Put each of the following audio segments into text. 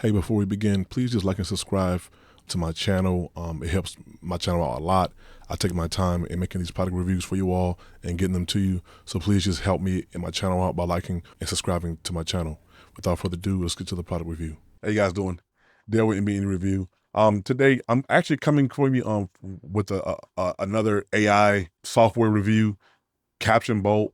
Hey, before we begin, please just like and subscribe to my channel. It helps my channel out a lot. I take my time in making these product reviews for you all and getting them to you. So please just help me and my channel out by liking and subscribing to my channel. Without further ado, let's get to the product review. How you guys doing? Dale with me in review. Today I'm actually coming for you with another AI software review, CaptionBolt.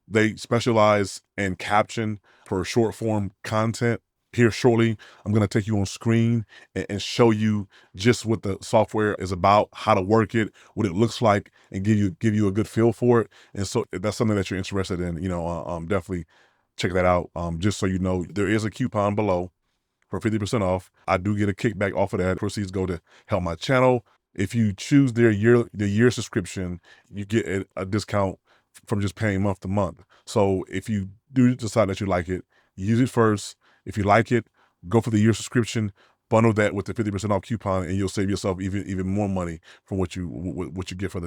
They specialize in caption for short form content. Here shortly, I'm going to take you on screen and show you just what the software is about, how to work it, what it looks like, and give you a good feel for it. And so if that's something that you're interested in, definitely check that out. Just so you know, there is a coupon below for 50% off. I do get a kickback off of that. Proceeds go to help my channel. If you choose the year subscription, you get a discount from just paying month to month. So if you do decide that you like it, use it first. If you like it, go for the year subscription, bundle that with the 50% off coupon, and you'll save yourself even more money from what you get for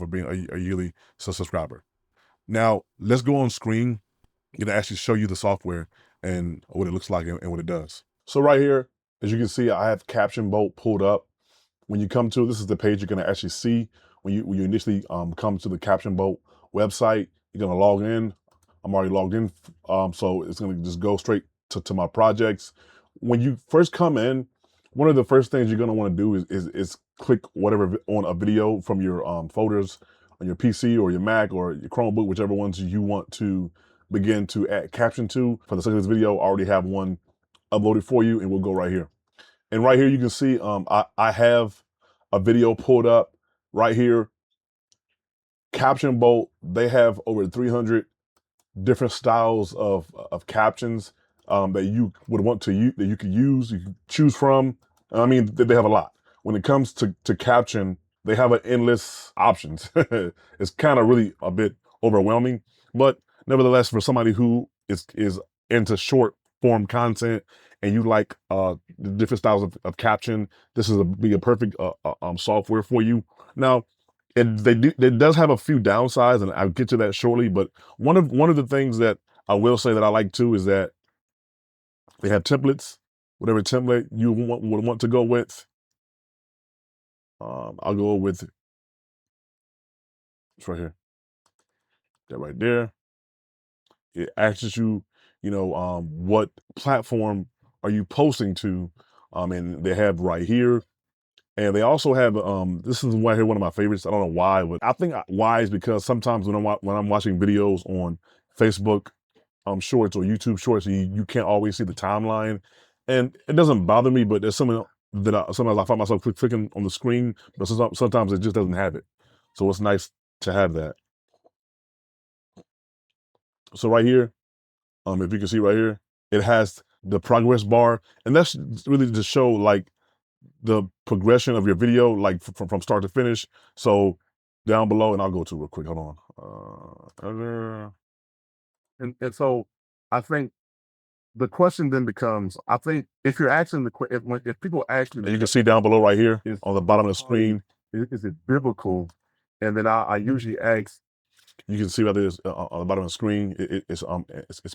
being a yearly subscriber. Now let's go on screen. I'm gonna actually show you the software and what it looks like and what it does. So right here, as you can see, I have CaptionBolt pulled up. When you come to, this is the page you're gonna actually see when you initially come to the CaptionBolt website. You're gonna log in. I'm already logged in, so it's gonna just go straight to my projects. When you first come in, one of the first things you're gonna want to do is click whatever on a video from your folders on your PC or your Mac or your Chromebook, whichever ones you want to begin to add caption to. For the sake of this video, I already have one uploaded for you, and we'll go right here. And right here you can see I have a video pulled up right here. CaptionBolt, they have over 300 different styles of captions that you would want to use, that you could use, you can choose from. I mean, they have a lot. When it comes to caption, they have an endless options. It's kind of really a bit overwhelming, but nevertheless, for somebody who is into short form content and you like the different styles of caption, this is be a perfect software for you. Now, it does have a few downsides, and I'll get to that shortly. But one of the things that I will say that I like too is that they have templates. Whatever template you would want to go with, I'll go with it's right here. That right there. It asks you, what platform are you posting to, and they have right here. And they also have this is right here, one of my favorites. I don't know why, but I think why is because sometimes when I'm watching videos on Facebook shorts or YouTube shorts, you can't always see the timeline, and it doesn't bother me. But there's something that sometimes I find myself clicking on the screen, but sometimes it just doesn't have it. So it's nice to have that. So right here, if you can see right here, it has the progress bar, and that's really to show like the progression of your video, like from start to finish. So down below, and I'll go to real quick. Hold on. And so I think the question then becomes, I think if you're asking if people ask you, and you can see down below right here on the bottom of the screen, is it biblical? And then I usually ask, you can see right there on the bottom of the screen, it's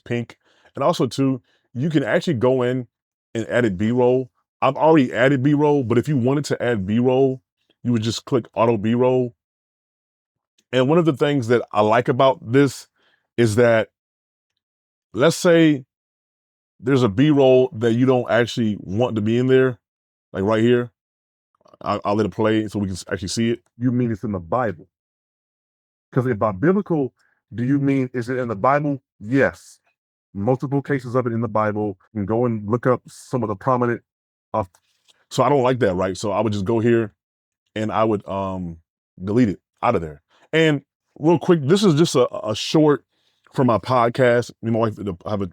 pink. And also too, you can actually go in and edit B-roll. I've already added B-roll, but if you wanted to add B-roll, you would just click auto B-roll. And one of the things that I like about this is that, let's say there's a B-roll that you don't actually want to be in there, like right here. I'll let it play so we can actually see it. You mean it's in the Bible? Because if by biblical, do you mean, is it in the Bible? Yes. Multiple cases of it in the Bible. You can go and look up some of the prominent. So I don't like that, right? So I would just go here and I would delete it out of there. And real quick, this is just a short for my podcast. Me and my wife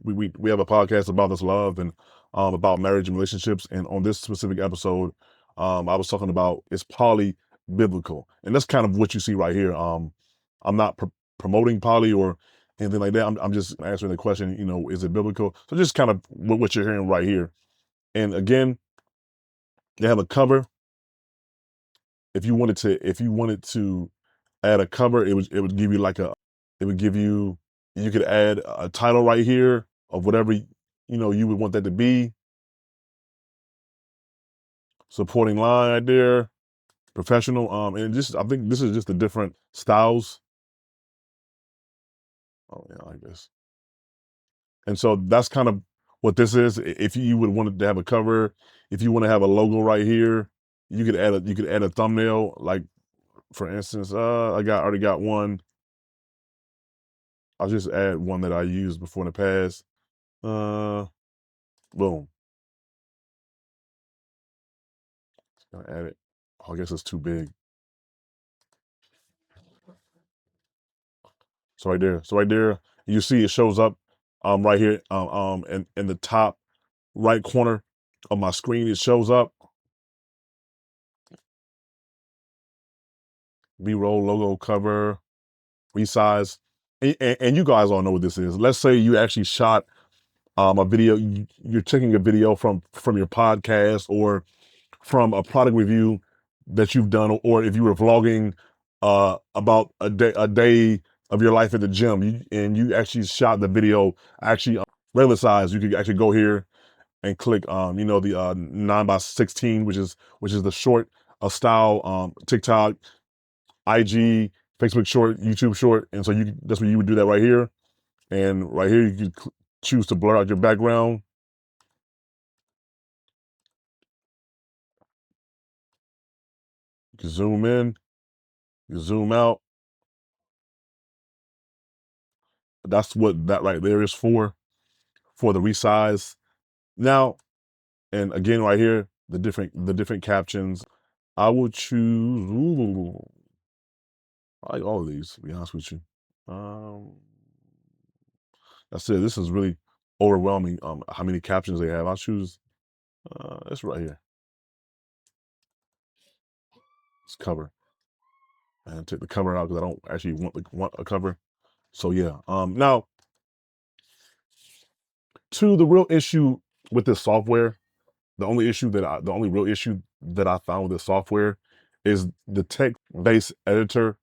we have a podcast about this love and about marriage and relationships. And on this specific episode, I was talking about, is poly biblical? And that's kind of what you see right here. I'm not promoting poly or anything like that. I'm just answering the question, is it biblical? So just kind of what you're hearing right here. And again, they have a cover. If you wanted to add a cover, it would give you you could add a title right here of whatever you would want that to be. supporting line right there, professional. And just I think this is just the different styles. Oh yeah, like this. And so that's kind of what this is. If you would want to have a cover, if you want to have a logo right here, you could add a thumbnail. Like for instance, already got one. I'll just add one that I used before in the past. Boom. Gonna add it. Oh, I guess it's too big. So right there. So right there, you see it shows up right here in the top right corner of my screen. It shows up. B-roll logo cover, resize. And you guys all know what this is. Let's say you actually shot a video, you're taking a video from your podcast or from a product review that you've done, or if you were vlogging about a day of your life at the gym, and you actually shot the video actually regular size. You could actually go here and click you know, the 9:16, which is the short style, TikTok, IG, Facebook short, YouTube short. And so that's what you would do that right here. And right here you could choose to blur out your background. You can zoom in, you can zoom out. That's what that right there is for the resize. Now, and again right here, the different captions. I would choose, ooh, I like all of these, to be honest with you. That's it. This is really overwhelming, how many captions they have. I'll choose this right here. It's cover. And take the cover out because I don't actually want a cover. So yeah. Now to the real issue with this software, the only real issue that I found with this software is the text-based editor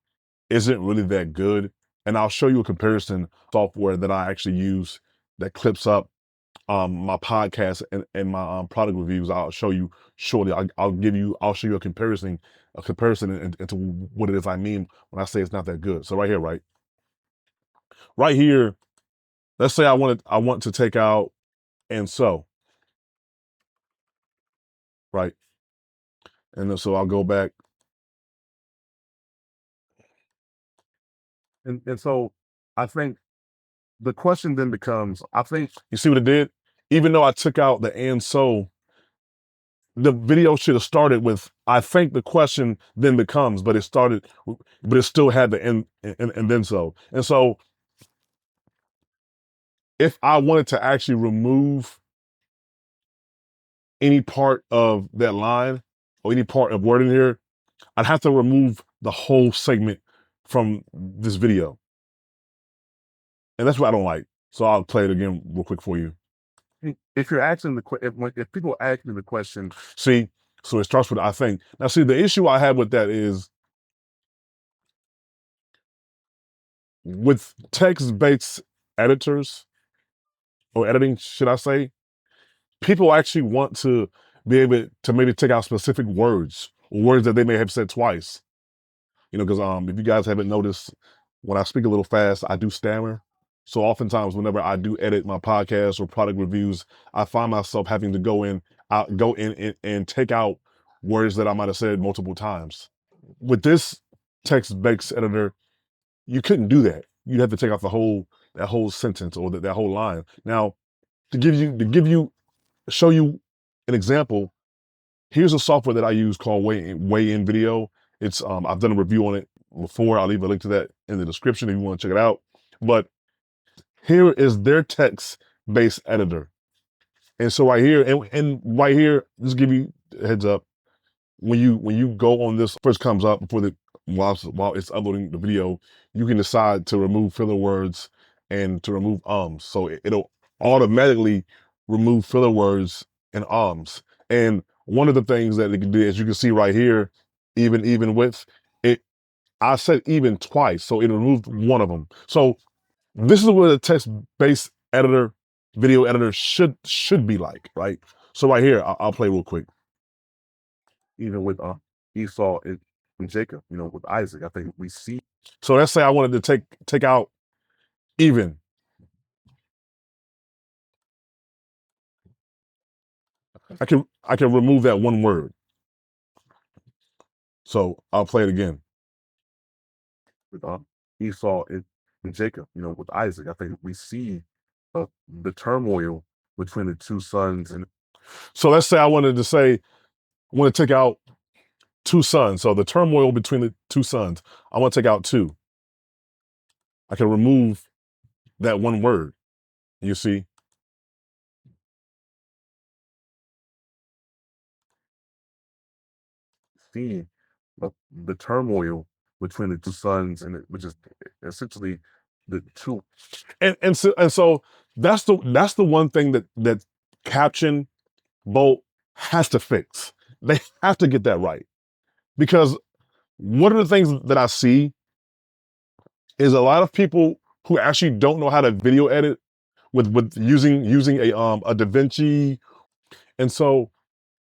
isn't really that good. And I'll show you a comparison software that I actually use that clips up my podcast and my product reviews. I'll show you shortly. I'll show you a comparison into what it is I mean when I say it's not that good. So right here, let's say I want to take out and so, right? And then, so I'll go back. And so I think the question then becomes, I think, you see what it did? Even though I took out the and so, the video should have started with, I think the question then becomes, but it still had the and then so. And so if I wanted to actually remove any part of that line or any part of word in here, I'd have to remove the whole segment from this video. And that's what I don't like. So I'll play it again real quick for you. If you're asking if people ask me the question, see, so it starts with I think. Now, see, the issue I have with that is with text-based editors or editing, should I say, people actually want to be able to maybe take out specific words or words that they may have said twice. You know, because if you guys haven't noticed, when I speak a little fast, I do stammer. So oftentimes, whenever I do edit my podcast or product reviews, I find myself having to go in and take out words that I might have said multiple times. With this text-based editor, you couldn't do that. You'd have to take out that whole sentence or that whole line. Now, show you an example. Here's a software that I use called Way In Video. It's I've done a review on it before. I'll leave a link to that in the description if you want to check it out. But here is their text-based editor. And so right here, and right here, just give you a heads up. When you go on this, first comes up before while it's uploading the video, you can decide to remove filler words and to remove ums. So it'll automatically remove filler words and ums. And one of the things that it can do, as you can see right here, even with it, I said even twice, so it removed one of them. So this is what a text-based editor, video editor should be like, right? So right here, I'll play real quick. even with Esau and Jacob, with Isaac. I think we see. So let's say I wanted to take out even. I can remove that one word. So I'll play it again. With Esau and Jacob, with Isaac. I think we see the turmoil between the two sons. And so let's say I wanted to say, I want to take out two sons. So the turmoil between the two sons, I want to take out two. I can remove that one word. You see? Seeing the turmoil between the two sons, and which is essentially the two. And so that's the one thing that CaptionBolt has to fix. They have to get that right, because one of the things that I see is a lot of people who actually don't know how to video edit with using a DaVinci, and so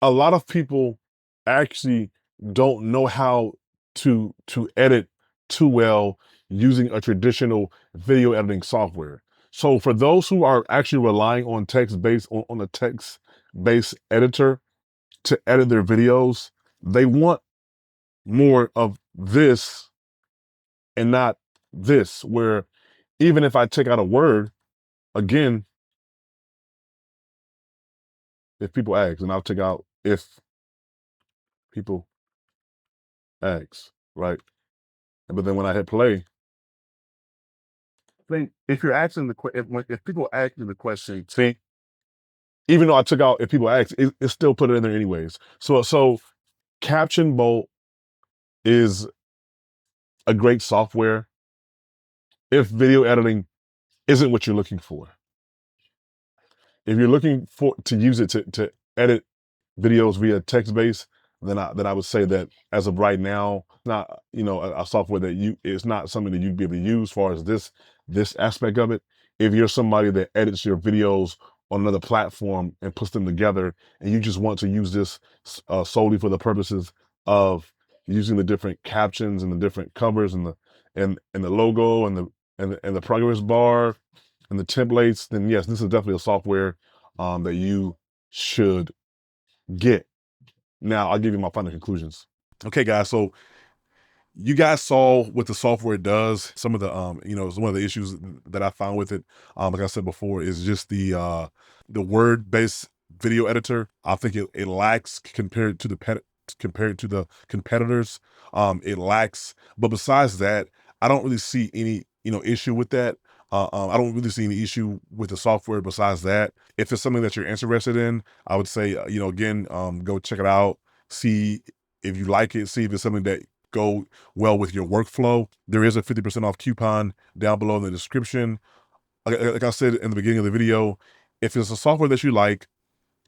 a lot of people actually don't know how to edit too well using a traditional video editing software. So for those who are actually relying on on a text-based editor to edit their videos, they want more of this and not this, where even if I take out a word, again, if people ask, and I'll take out if people ask, right? But then when I hit play, if you're asking if people ask you the question, see, even though I took out if people ask, it still put it in there anyways. So CaptionBolt is a great software if video editing isn't what you're looking for. If you're looking to use it to edit videos via text-based, then I would say that as of right now, not a software that it's not something that you'd be able to use as far as this aspect of it. If you're somebody that edits your videos on another platform and puts them together, and you just want to use this solely for the purposes of using the different captions and the different covers and the logo and the progress bar and the templates, then yes, this is definitely a software that you should get. Now, I'll give you my final conclusions. Okay, guys, so you guys saw what the software does. Some of the some of the issues that I found with it, like I said before, is just the word-based video editor. I think it lacks compared to the competitors. It lacks, but besides that, I don't really see any issue with that. I don't really see any issue with the software besides that. If it's something that you're interested in, I would say again, go check it out, see if you like it, see if it's something that go well with your workflow. There is a 50% off coupon down below in the description. Like I said in the beginning of the video, if it's a software that you like,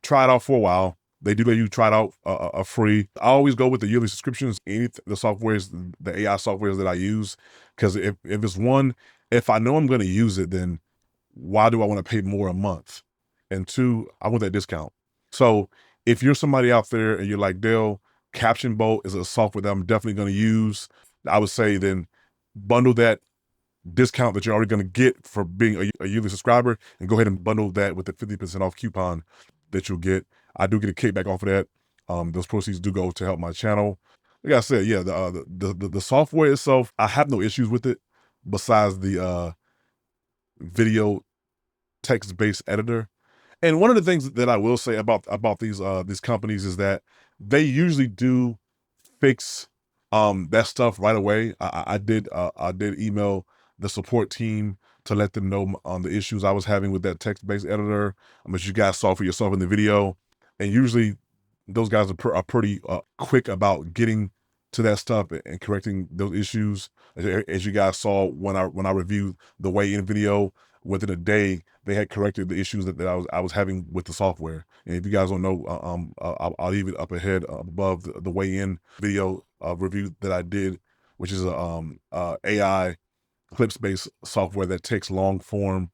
try it out for a while. They do let you try it out free. I always go with the yearly subscriptions, the softwares, the AI softwares that I use, because if it's one, if I know I'm going to use it, then why do I want to pay more a month? And two, I want that discount. So if you're somebody out there and you're like, Dale, CaptionBolt is a software that I'm definitely going to use, I would say then bundle that discount that you're already going to get for being a yearly subscriber, and go ahead and bundle that with the 50% off coupon that you'll get. I do get a kickback off of that. Those proceeds do go to help my channel. Like I said, yeah, the software itself, I have no issues with it besides the video text-based editor. And one of the things that I will say about these companies is that they usually do fix that stuff right away. I did email the support team to let them know on the issues I was having with that text-based editor, which you guys saw for yourself in the video. And usually those guys are pretty quick about getting to that stuff and correcting those issues. As you guys saw when I reviewed the weigh-in video, within a day they had corrected the issues that I was having with the software. And if you guys don't know, I'll leave it up ahead above the weigh-in video review that I did, which is a AI clips-based software that takes long form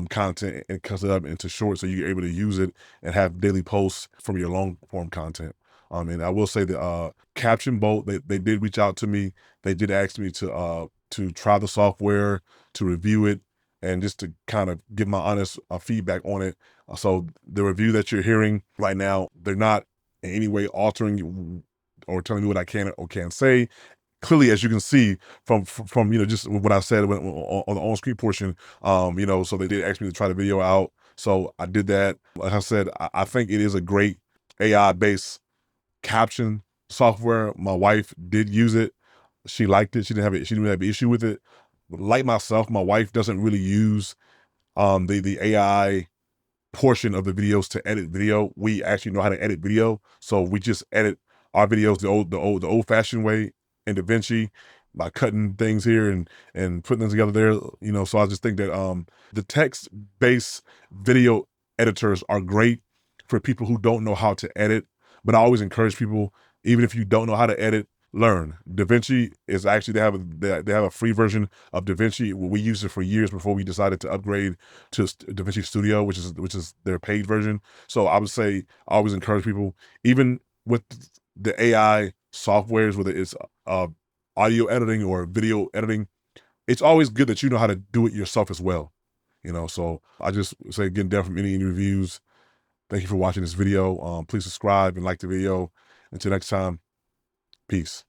content and cuts it up into short, so you're able to use it and have daily posts from your long form content. And I will say that CaptionBolt, they did reach out to me. They did ask me to try the software, to review it, and just to kind of give my honest feedback on it. So the review that you're hearing right now, they're not in any way altering or telling me what I can or can't say. Clearly, as you can see from just what I said on the on-screen portion, so they did ask me to try the video out. So I did that. Like I said, I think it is a great AI-based caption software. My wife did use it. She liked it. She didn't have an issue with it. Like myself, my wife doesn't really use the AI portion of the videos to edit video. We actually know how to edit video, so we just edit our videos the old fashioned way in DaVinci by cutting things here and putting them together there. So I just think that the text based video editors are great for people who don't know how to edit. But I always encourage people, even if you don't know how to edit, learn. DaVinci is actually, they have a free version of DaVinci. We used it for years before we decided to upgrade to DaVinci Studio, which is their paid version. So I would say, I always encourage people, even with the AI softwares, whether it's audio editing or video editing, it's always good that you know how to do it yourself as well. So I just say again, down from any reviews, thank you for watching this video. Please subscribe and like the video. Until next time, peace.